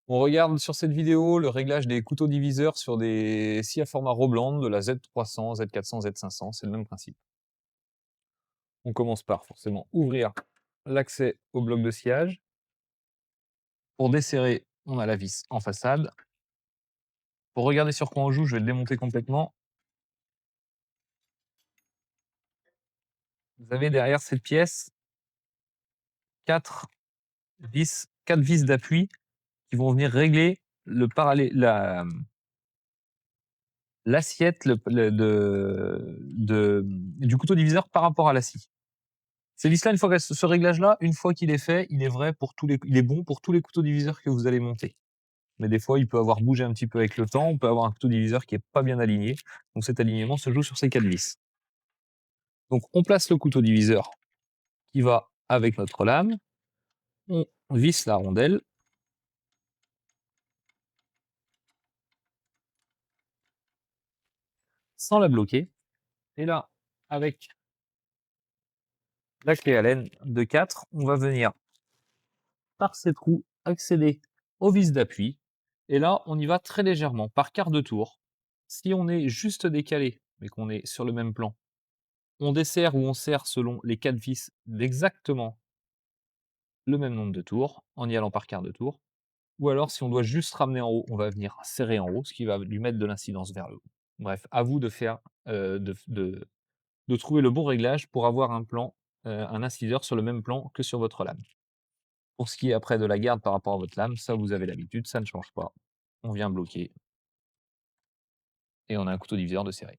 On regarde sur cette vidéo le réglage des couteaux diviseurs sur des scies à format Robland de la Z300, Z400, Z500, c'est le même principe. On commence par forcément ouvrir l'accès au bloc de sciage. Pour desserrer, on a la vis en façade. Pour regarder sur quoi on joue, je vais le démonter complètement. Vous avez derrière cette pièce 4 4 vis d'appui qui vont venir régler l'assiette du couteau diviseur par rapport à la scie. Ces vis-là, une fois que ce réglage-là, une fois qu'il est fait, il est bon pour tous les couteaux diviseurs que vous allez monter. Mais des fois, il peut avoir bougé un petit peu avec le temps, on peut avoir un couteau diviseur qui est pas bien aligné. Donc cet alignement se joue sur ces 4 vis. Donc on place le couteau diviseur qui va avec notre lame, on visse la rondelle sans la bloquer. Et là, avec la clé Allen de 4, on va venir par ces trous accéder aux vis d'appui. Et là, on y va très légèrement, par quart de tour. Si on est juste décalé, mais qu'on est sur le même plan, on desserre ou on serre selon les 4 vis d'exactement le même nombre de tours, en y allant par quart de tour. Ou alors, si on doit juste ramener en haut, on va venir serrer en haut, ce qui va lui mettre de l'incidence vers le haut. Bref, à vous de faire, de trouver le bon réglage pour avoir un plan, un inciseur sur le même plan que sur votre lame. Pour ce qui est après de la garde par rapport à votre lame, ça vous avez l'habitude, ça ne change pas. On vient bloquer et on a un couteau diviseur de serré.